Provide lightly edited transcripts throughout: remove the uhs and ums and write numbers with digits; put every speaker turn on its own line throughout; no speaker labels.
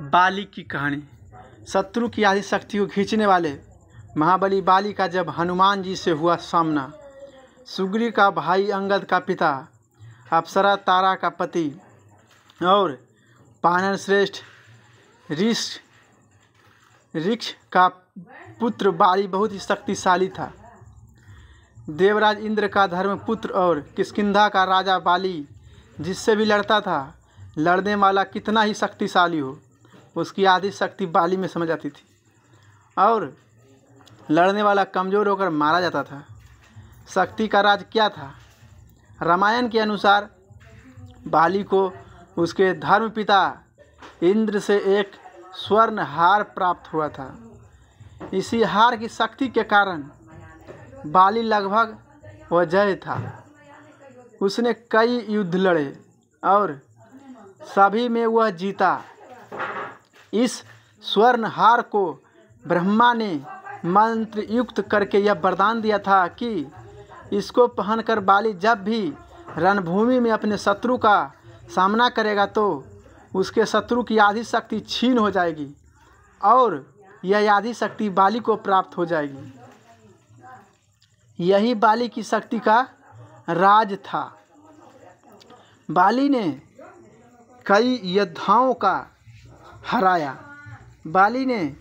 बाली की कहानी। शत्रु की आधी शक्ति को खींचने वाले महाबली बाली का जब हनुमान जी से हुआ सामना, सुग्रीव का भाई अंगद का पिता, अप्सरा तारा का पति और वानर श्रेष्ठ ऋक्ष का पुत्र बाली बहुत ही शक्तिशाली था। देवराज इंद्र का धर्मपुत्र और किष्किंधा का राजा बाली जिससे भी लड़ता था, लड़ने वाला कितना ही शक्तिशाली हो, उसकी आधी शक्ति बाली में समझ आती थी और लड़ने वाला कमज़ोर होकर मारा जाता था। शक्ति का राज क्या था? रामायण के अनुसार बाली को उसके धर्मपिता इंद्र से एक स्वर्ण हार प्राप्त हुआ था। इसी हार की शक्ति के कारण बाली लगभग विजयी था। उसने कई युद्ध लड़े और सभी में वह जीता। इस स्वर्ण हार को ब्रह्मा ने मंत्र युक्त करके यह वरदान दिया था कि इसको पहनकर बाली जब भी रणभूमि में अपने शत्रु का सामना करेगा तो उसके शत्रु की आधी शक्ति छीन हो जाएगी और यह आधी शक्ति बाली को प्राप्त हो जाएगी। यही बाली की शक्ति का राज था। बाली ने कई योद्धाओं का हराया। बाली ने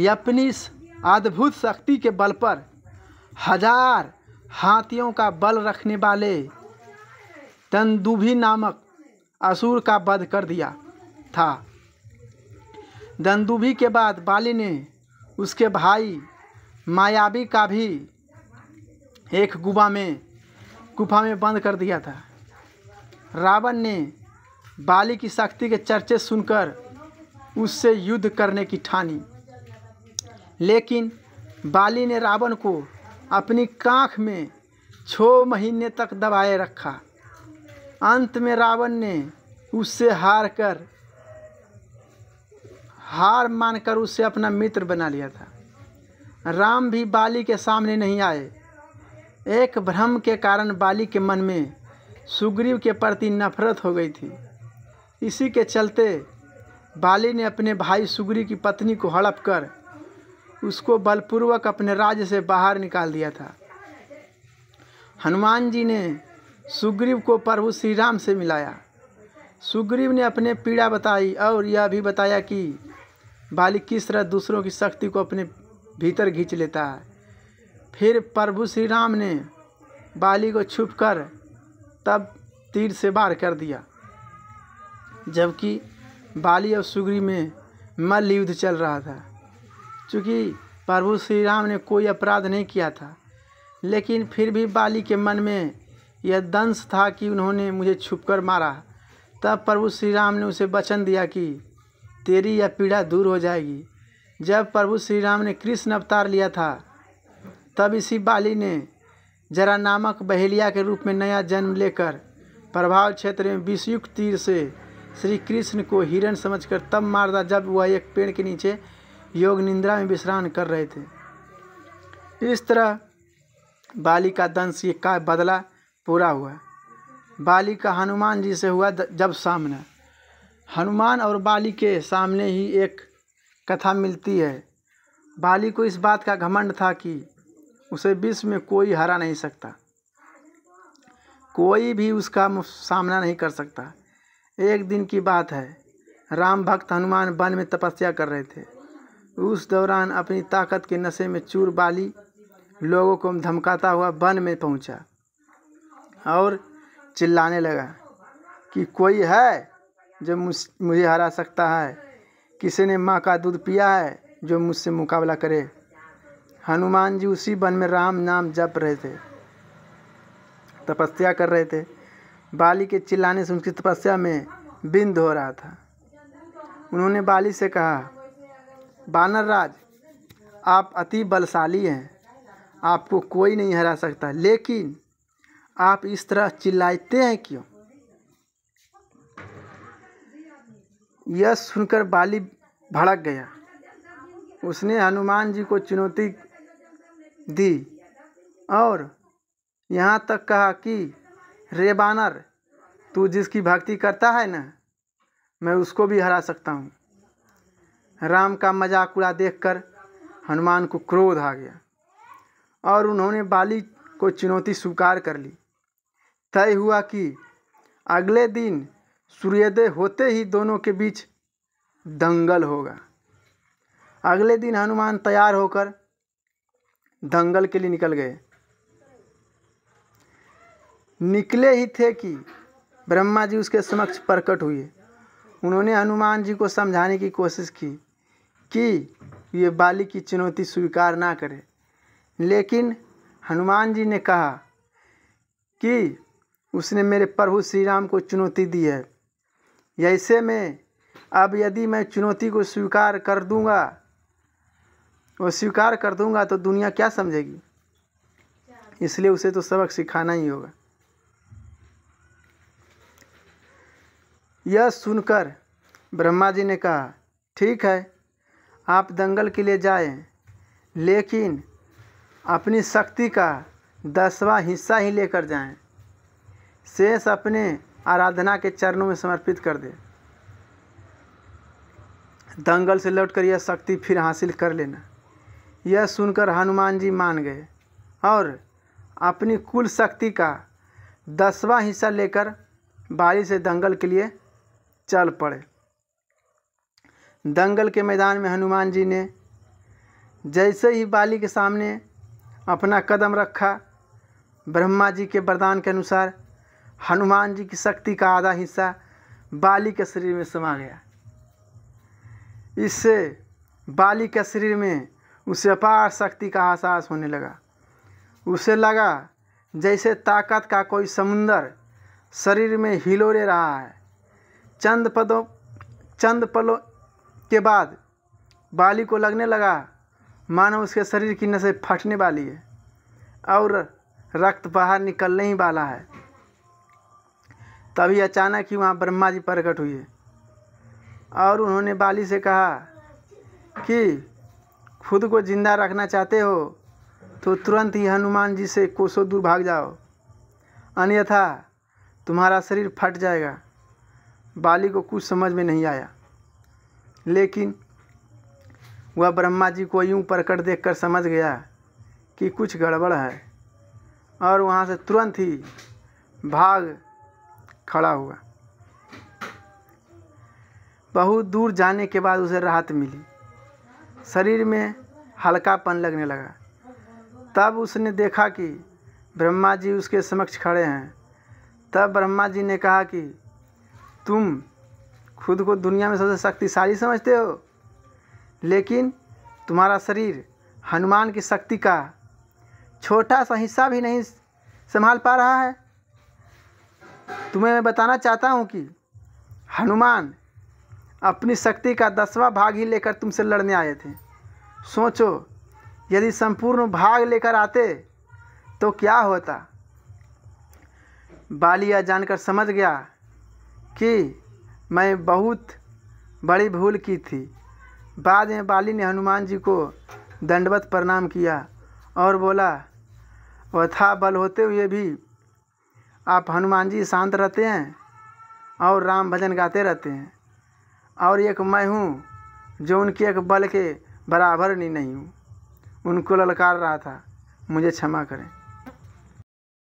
अपनी इस अद्भुत शक्ति के बल पर 1000 हाथियों का बल रखने वाले दंदुभि नामक असुर का वध कर दिया था। दंदुभि के बाद बाली ने उसके भाई मायावी का भी एक गुफा में बंद कर दिया था। रावण ने बाली की शक्ति के चर्चे सुनकर उससे युद्ध करने की ठानी, लेकिन बाली ने रावण को अपनी कांख में 6 महीने तक दबाए रखा। अंत में रावण ने उससे हार मानकर उसे अपना मित्र बना लिया था। राम भी बाली के सामने नहीं आए। एक भ्रम के कारण बाली के मन में सुग्रीव के प्रति नफरत हो गई थी। इसी के चलते बाली ने अपने भाई सुग्रीव की पत्नी को हड़प कर उसको बलपूर्वक अपने राज्य से बाहर निकाल दिया था। हनुमान जी ने सुग्रीव को प्रभु श्री राम से मिलाया। सुग्रीव ने अपने पीड़ा बताई और यह भी बताया कि बाली किस तरह दूसरों की शक्ति को अपने भीतर खींच लेता है। फिर प्रभु श्री राम ने बाली को छुपकर तब तीर से वार कर दिया। जबकि बाली और सुग्रीव में मल्ल युद्ध चल रहा था। चूँकि प्रभु श्री राम ने कोई अपराध नहीं किया था, लेकिन फिर भी बाली के मन में यह दंश था कि उन्होंने मुझे छुपकर मारा। तब प्रभु श्री राम ने उसे वचन दिया कि तेरी यह पीड़ा दूर हो जाएगी। जब प्रभु श्री राम ने कृष्ण अवतार लिया था, तब इसी बाली ने जरा नामक बहेलिया के रूप में नया जन्म लेकर प्रभाव क्षेत्र में विषयुक्त तीर से श्री कृष्ण को हिरण समझकर तब मार दिया जब वह एक पेड़ के नीचे योग निंद्रा में विश्राम कर रहे थे। इस तरह बाली का दंश का बदला पूरा हुआ। बाली का हनुमान जी से हुआ जब सामना। हनुमान और बाली के सामने ही एक कथा मिलती है। बाली को इस बात का घमंड था कि उसे विश्व में कोई हरा नहीं सकता, कोई भी उसका सामना नहीं कर सकता। एक दिन की बात है, राम भक्त हनुमान वन में तपस्या कर रहे थे। उस दौरान अपनी ताकत के नशे में चूर बाली लोगों को धमकाता हुआ वन में पहुंचा और चिल्लाने लगा कि कोई है जो मुझे हरा सकता है? किसी ने माँ का दूध पिया है जो मुझसे मुकाबला करे? हनुमान जी उसी वन में राम नाम जप रहे थे, तपस्या कर रहे थे। बाली के चिल्लाने से उनकी तपस्या में बिंद हो रहा था। उन्होंने बाली से कहा, वानर राज, आप अति बलशाली हैं, आपको कोई नहीं हरा सकता, लेकिन आप इस तरह चिल्लाते हैं क्यों? यह सुनकर बाली भड़क गया। उसने हनुमान जी को चुनौती दी और यहाँ तक कहा कि रे वानर, तू जिसकी भक्ति करता है ना, मैं उसको भी हरा सकता हूँ। राम का मजाक उड़ा देखकर हनुमान को क्रोध आ गया और उन्होंने बाली को चुनौती स्वीकार कर ली। तय हुआ कि अगले दिन सूर्योदय होते ही दोनों के बीच दंगल होगा। अगले दिन हनुमान तैयार होकर दंगल के लिए निकल गए। निकले ही थे कि ब्रह्मा जी उसके समक्ष प्रकट हुए। उन्होंने हनुमान जी को समझाने की कोशिश की कि ये बाली की चुनौती स्वीकार ना करे, लेकिन हनुमान जी ने कहा कि उसने मेरे प्रभु श्री राम को चुनौती दी है। ऐसे में अब यदि मैं चुनौती को स्वीकार कर दूंगा तो दुनिया क्या समझेगी, इसलिए उसे तो सबक सिखाना ही होगा। यह सुनकर ब्रह्मा जी ने कहा, ठीक है, आप दंगल के लिए जाएं, लेकिन अपनी शक्ति का 10वां हिस्सा ही लेकर जाएं। शेष अपने आराधना के चरणों में समर्पित कर दे। दंगल से लौटकर यह शक्ति फिर हासिल कर लेना। यह सुनकर हनुमान जी मान गए और अपनी कुल शक्ति का 10वां हिस्सा लेकर बाली से दंगल के लिए चल पड़े। दंगल के मैदान में हनुमान जी ने जैसे ही बाली के सामने अपना कदम रखा, ब्रह्मा जी के वरदान के अनुसार हनुमान जी की शक्ति का आधा हिस्सा बाली के शरीर में समा गया। इससे बाली के शरीर में उसे अपार शक्ति का एहसास होने लगा। उसे लगा जैसे ताकत का कोई समुंदर शरीर में हिलोरे रहा है। चंद पलों के बाद बाली को लगने लगा मानो उसके शरीर की नसें फटने वाली है और रक्त बाहर निकलने ही वाला है। तभी अचानक ही वहाँ ब्रह्मा जी प्रकट हुए और उन्होंने बाली से कहा कि खुद को जिंदा रखना चाहते हो तो तुरंत ही हनुमान जी से कोसों दूर भाग जाओ, अन्यथा तुम्हारा शरीर फट जाएगा। बाली को कुछ समझ में नहीं आया, लेकिन वह ब्रह्मा जी को यूं प्रकट देखकर समझ गया कि कुछ गड़बड़ है और वहाँ से तुरंत ही भाग खड़ा हुआ। बहुत दूर जाने के बाद उसे राहत मिली, शरीर में हल्कापन लगने लगा। तब उसने देखा कि ब्रह्मा जी उसके समक्ष खड़े हैं। तब ब्रह्मा जी ने कहा कि तुम खुद को दुनिया में सबसे शक्तिशाली समझते हो, लेकिन तुम्हारा शरीर हनुमान की शक्ति का छोटा सा हिस्सा भी नहीं संभाल पा रहा है। तुम्हें मैं बताना चाहता हूँ कि हनुमान अपनी शक्ति का 10वां भाग ही लेकर तुमसे लड़ने आए थे। सोचो, यदि संपूर्ण भाग लेकर आते तो क्या होता। बाली यह जानकर समझ गया कि मैं बहुत बड़ी भूल की थी। बाद में बाली ने हनुमान जी को दंडवत प्रणाम किया और बोला, अथाह बल होते हुए भी आप हनुमान जी शांत रहते हैं और राम भजन गाते रहते हैं, और एक मैं हूँ जो उनके एक बल के बराबर नहीं हूँ। उनको ललकार रहा था, मुझे क्षमा करें।